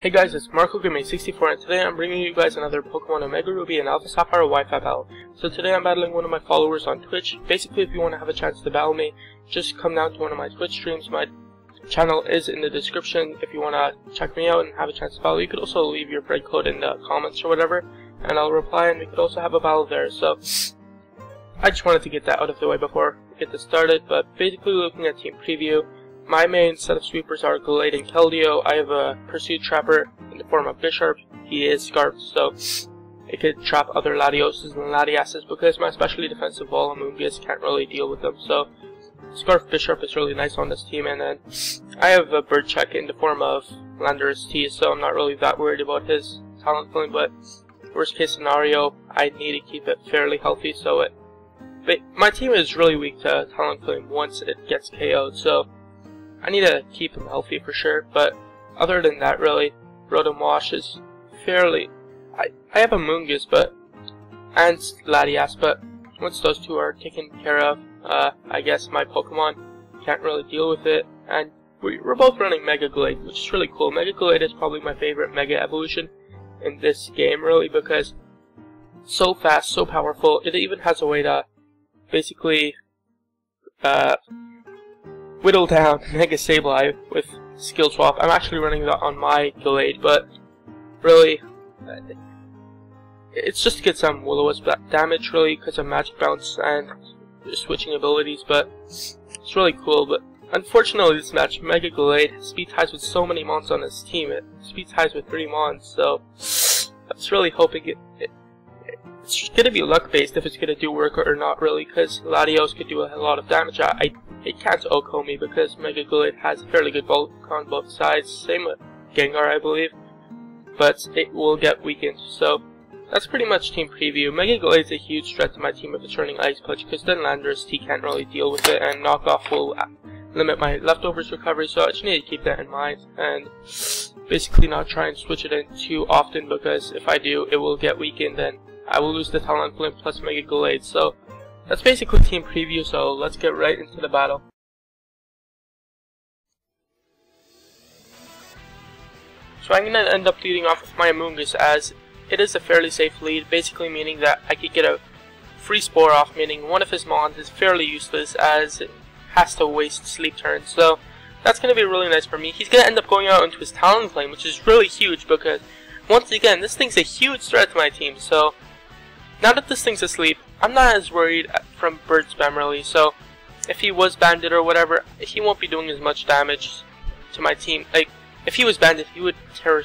Hey guys, it's MarcoGaming64 and today I'm bringing you guys another Pokemon Omega Ruby and Alpha Sapphire Wi-Fi battle. So today I'm battling one of my followers on Twitch. Basically, if you want to have a chance to battle me, just come down to one of my Twitch streams. My channel is in the description if you want to check me out and have a chance to battle. You could also leave your friend code in the comments or whatever, and I'll reply, and we could also have a battle there. So I just wanted to get that out of the way before we get this started. But basically, looking at team preview, my main set of sweepers are Gallade and Keldeo. I have a Pursuit Trapper in the form of Bisharp. He is Scarfed, so it could trap other Latioses and Latiases because my especially defensive Volamungus can't really deal with them. So Scarf Bisharp is really nice on this team, and then I have a Bird Check in the form of Landorus T, so I'm not really that worried about his talent flame, but worst case scenario, I need to keep it fairly healthy, so my team is really weak to talent flame once it gets KO'd, so I need to keep him healthy for sure. But other than that, really, Rotom Wash is fairly... I have a Moongus and Latias, but once those two are taken care of, I guess my Pokemon can't really deal with it. And we're both running Mega Gallade, which is really cool. Mega Gallade is probably my favorite Mega Evolution in this game, really, because so fast, so powerful. It even has a way to basically whittle down Mega Sableye with Skill Swap. I'm actually running that on my Gallade, but really, it's just to get some Will-O-Wisp damage, really, because of Magic Bounce and switching abilities, but it's really cool. But unfortunately, this match, Mega Gallade speed ties with so many Mons on his team. It speed ties with 3 Mons, so I was really hoping it's going to be luck-based if it's going to do work or not, really, because Latios could do a lot of damage. It can't OHKO me because Mega Gallade has a fairly good bulk on both sides, same with Gengar, I believe, but it will get weakened. So that's pretty much team preview. Mega Gallade is a huge threat to my team if it's running Ice Punch, because then Landorus T can't really deal with it, and Knockoff will limit my leftovers recovery, so I just need to keep that in mind, and basically not try and switch it in too often, because if I do, it will get weakened, and I will lose the Talon Flame plus Mega Gallade. So that's basically team preview, so let's get right into the battle. So I'm going to end up leading off with my Amoonguss, as it is a fairly safe lead, basically meaning that I could get a free Spore off, meaning one of his Mons is fairly useless as it has to waste sleep turns. So that's going to be really nice for me. He's going to end up going out into his Talon Flame, which is really huge because, once again, this thing's a huge threat to my team. So now that this thing's asleep, I'm not as worried from Bird Spam, really. So if he was banded or whatever, he won't be doing as much damage to my team. Like, if he was banded, he would tear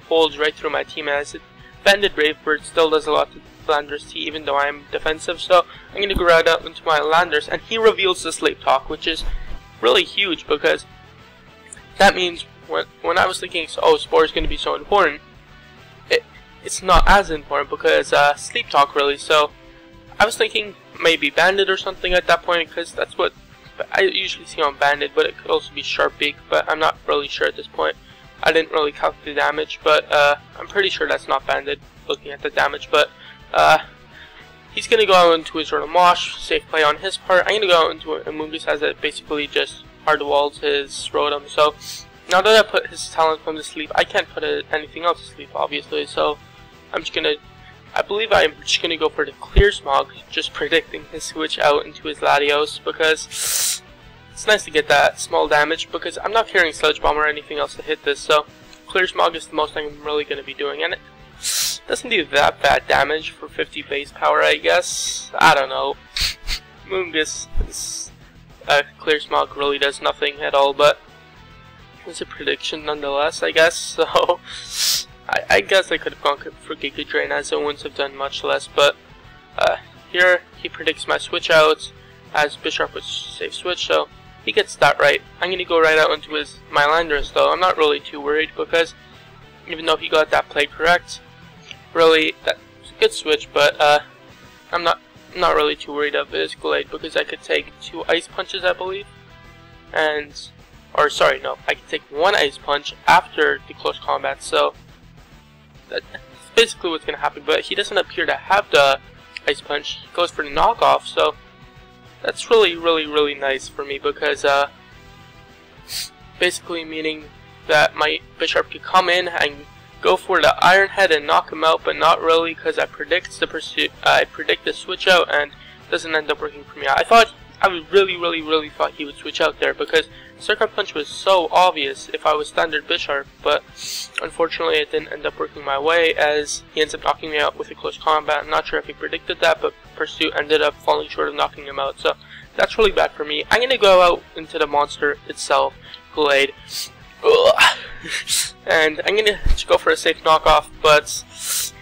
holes right through my team, as banded Brave Bird still does a lot to Landorus T, even though I'm defensive. So I'm going to go right out into my Landorus, and he reveals the Sleep Talk, which is really huge, because that means when I was thinking, oh, Spore is going to be so important, it's not as important because Sleep Talk, really. So I was thinking maybe Banded or something at that point, because that's what I usually see on Banded, but it could also be Sharp Beak, but I'm not really sure at this point. I didn't really calculate the damage, but I'm pretty sure that's not Banded, looking at the damage. But he's going to go out into his Rotom Wash, safe play on his part. I'm going to go out into a Amoonguss, as it basically just hard-walls his Rotom. So now that I put his Talon Flame to sleep, I can't put anything else to sleep, obviously, so I'm just going to, I believe I'm just going to go for the Clear Smog, just predicting his switch out into his Latios, because it's nice to get that small damage, because I'm not carrying Sludge Bomb or anything else to hit this, so Clear Smog is the most I'm really going to be doing, and it doesn't do that bad damage for 50 base power, I guess. I don't know. Moongus, Clear Smog really does nothing at all, but it's a prediction nonetheless, I guess, so I guess I could have gone for Giga Drain, as it wouldn't have done much less, but here he predicts my switch out, as Bisharp was safe switch, so he gets that right. I'm going to go right out into my Landorus, though. I'm not really too worried, because even though he got that play correct, really, that's a good switch, but I'm not really too worried of his Gallade, because I could take 2 Ice Punches, I believe, or sorry, no, I could take 1 Ice Punch after the close combat, so that's basically what's going to happen. But he doesn't appear to have the Ice Punch. He goes for the knockoff, so that's really nice for me, because basically meaning that my bishop could come in and go for the iron head and knock him out, but not really, because I predict the pursuit. I predict the switch out, and it doesn't end up working for me. I really thought he would switch out there, because Sucker Punch was so obvious if I was standard bishop, but unfortunately it didn't end up working my way, as he ends up knocking me out with a close combat. I'm not sure if he predicted that, but Pursuit ended up falling short of knocking him out, so that's really bad for me. I'm gonna go out into the monster itself, Gallade, and I'm gonna just go for a safe knockoff, but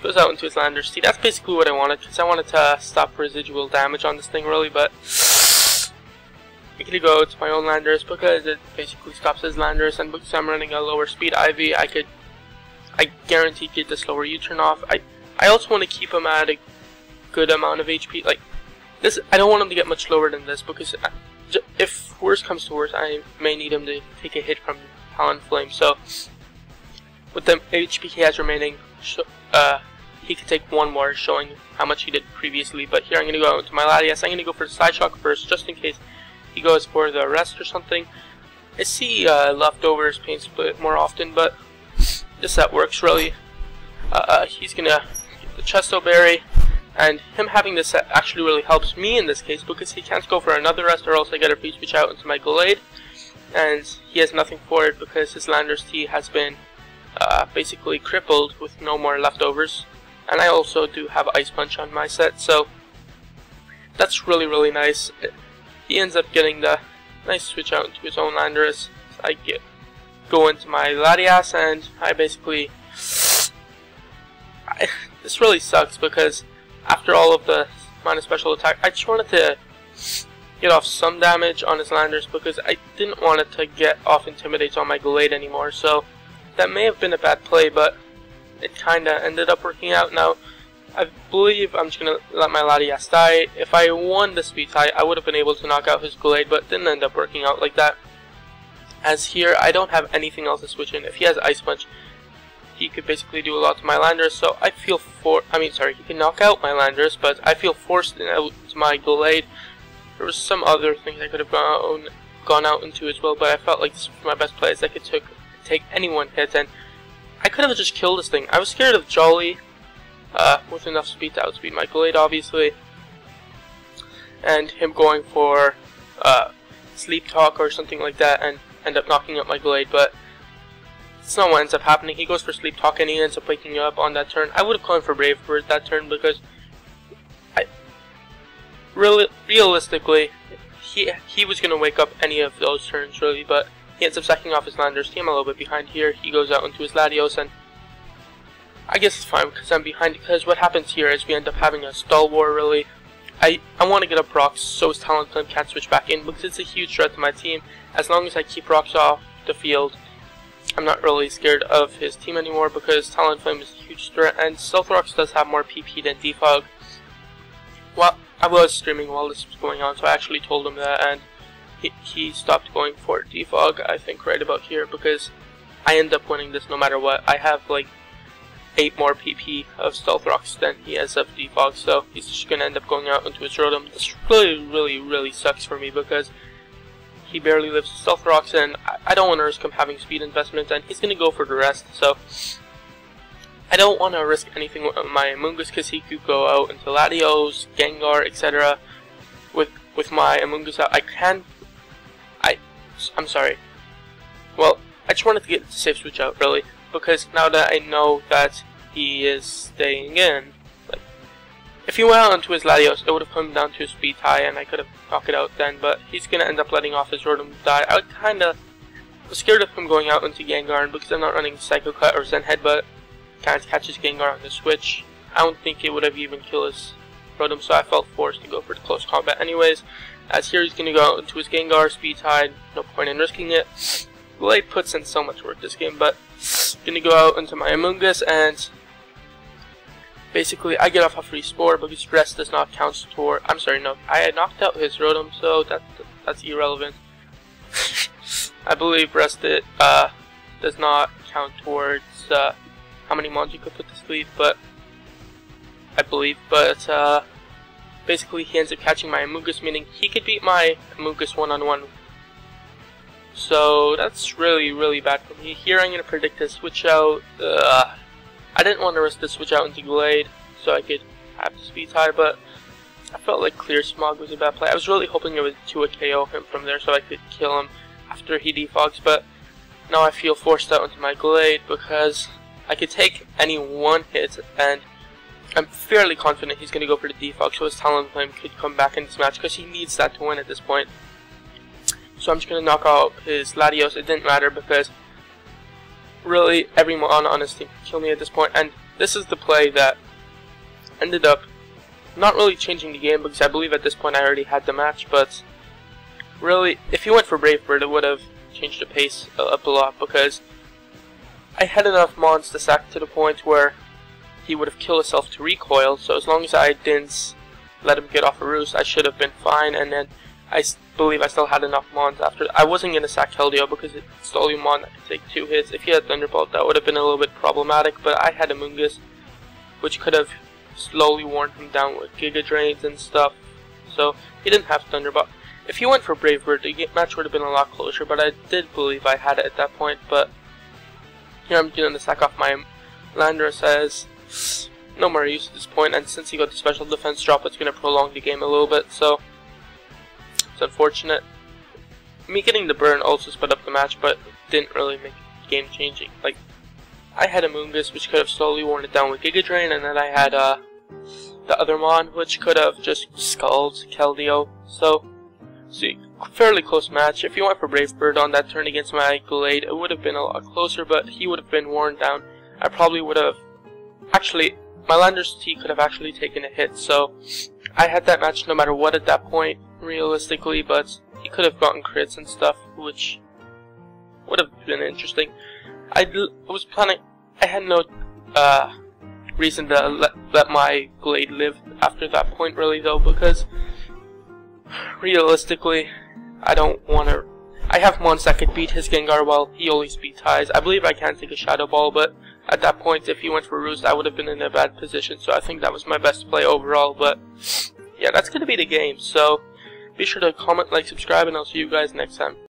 goes out into his landers. See, that's basically what I wanted, because I wanted to stop residual damage on this thing, really, but I'm gonna go to my own landers because it basically stops his landers, and because I'm running a lower speed Ivy, I guarantee get the slower U-turn off. I also want to keep him at a good amount of HP. Like this, I don't want him to get much lower than this, because if worse comes to worse, I may need him to take a hit from Talonflame. So with the HP he has remaining, he could take one more, showing how much he did previously. But here I'm gonna go into my Latias. I'm gonna go for the side shock first, just in case he goes for the rest or something. I see leftovers pain split more often, but just that works really. He's gonna get the Chesto Berry, and him having this actually really helps me in this case, because he can't go for another rest, or else I get a free switch out into my Gallade, and he has nothing for it because his Landers T has been basically crippled with no more leftovers, and I also do have Ice Punch on my set, so that's really nice. He ends up getting the nice switch out into his own Landers. I go into my Latias, and I basically this really sucks, because after all of the minus special attack, I just wanted to get off some damage on his Landers, because I didn't want it to get off Intimidates on my Gallade anymore. So that may have been a bad play, but it kinda ended up working out. Now I believe I'm just gonna let my Latias die. If I won the speed tie, I would have been able to knock out his Gallade, but it didn't end up working out like that. As here, I don't have anything else to switch in. If he has Ice Punch, he could basically do a lot to my Landers, so I feel he can knock out my Landers, but I feel forced out to my Gallade. There was some other things I could have gone out into as well, but I felt like this was my best play, as I could take any one hit, and I could have just killed this thing. I was scared of Jolly, with enough speed to outspeed my Gallade, obviously, and him going for Sleep Talk or something like that and end up knocking up my Gallade, but it's not what ends up happening. He goes for Sleep Talk and he ends up waking up on that turn. I would have gone for Brave Bird that turn, because realistically, he was going to wake up any of those turns, really, but he ends up sacking off his Landers. I'm a little bit behind here. He goes out into his Latios, and I guess it's fine because I'm behind, because what happens here is we end up having a stall war, really. I want to get up rocks so his Talonflame can't switch back in, because it's a huge threat to my team. As long as I keep rocks off the field, I'm not really scared of his team anymore, because Talonflame is a huge threat, and Stealth Rocks does have more PP than Defog. Well, I was streaming while this was going on, so I actually told him that, and he stopped going for Defog, I think, right about here, because I end up winning this no matter what. I have like 8 more PP of Stealth Rocks than he has of Defog, so he's just going to end up going out into his Rotom. This really sucks for me, because he barely lives with Stealth Rocks, and I don't want to risk him having speed investment, and he's going to go for the rest, so I don't want to risk anything with my Amoonguss, because he could go out into Latios, Gengar, etc. With my Amoonguss out. I'm sorry. Well, I just wanted to get the safe switch out, really, because now that I know that he is staying in, like, if he went out into his Latios, it would have come down to a speed tie, and I could have knocked it out then, but he's going to end up letting off his Rotom die. I was scared of him going out into Gengar, and because I'm not running Psycho Cut or Zen Headbutt, can't catch his Gengar on the switch. I don't think it would have even killed his Rotom, so I felt forced to go for the close combat anyways. As here he's going to go out into his Gengar, speed tied, no point in risking it. Gallade puts in so much work this game, but going to go out into my Amoonguss, and basically I get off a free Spore because rest does not count toward, I'm sorry, no, I had knocked out his Rotom, so that's irrelevant. I believe rest does not count towards how many mons you could put to sleep, but basically he ends up catching my Amoonguss, meaning he could beat my Amoonguss one-on-one So that's really bad for me. Here I'm going to predict a switch out. I didn't want to risk the switch out into Gallade so I could have the speed tie, but I felt like Clear Smog was a bad play. I was really hoping it would 2-hit KO him from there so I could kill him after he defogs, but now I feel forced out into my Gallade because I could take any one hit, and I'm fairly confident he's going to go for the defog, so his Talonflame could come back in this match because he needs that to win at this point. So I'm just going to knock out his Latios. It didn't matter because really every mon on his team could kill me at this point, and this is the play that ended up not really changing the game because I believe at this point I already had the match, but really if he went for Brave Bird it would have changed the pace up a lot because I had enough mons to sack to the point where he would have killed himself to recoil, so as long as I didn't let him get off a roost I should have been fine, and then I believe I still had enough mons after. I wasn't going to sack Keldeo because it's the only mon that could take 2 hits. If he had Thunderbolt that would have been a little bit problematic, but I had Amoonguss which could have slowly worn him down with Giga Drains and stuff, so he didn't have Thunderbolt. If he went for Brave Bird the match would have been a lot closer, but I did believe I had it at that point. But here I'm going to sack off my Landorus as no more use at this point, and since he got the special defense drop it's going to prolong the game a little bit, so it's unfortunate. Me getting the burn also sped up the match, but didn't really make it game changing. Like, I had Amoonguss which could have slowly worn it down with Giga Drain, and then I had the other mon which could have just skulled Keldeo. So see, fairly close match. If he went for Brave Bird on that turn against my Gallade it would have been a lot closer, but he would have been worn down. I probably would have actually, my Landorus T could have actually taken a hit, so I had that match no matter what at that point realistically, but he could have gotten crits and stuff which would have been interesting. I was planning, I had no reason to let my Gallade live after that point really though, because realistically I don't want to, I have mons that could beat his Gengar while he only speed ties. I believe I can take a Shadow Ball, but at that point if he went for Roost I would have been in a bad position, so I think that was my best play overall. But yeah, that's going to be the game, so be sure to comment, like, subscribe, and I'll see you guys next time.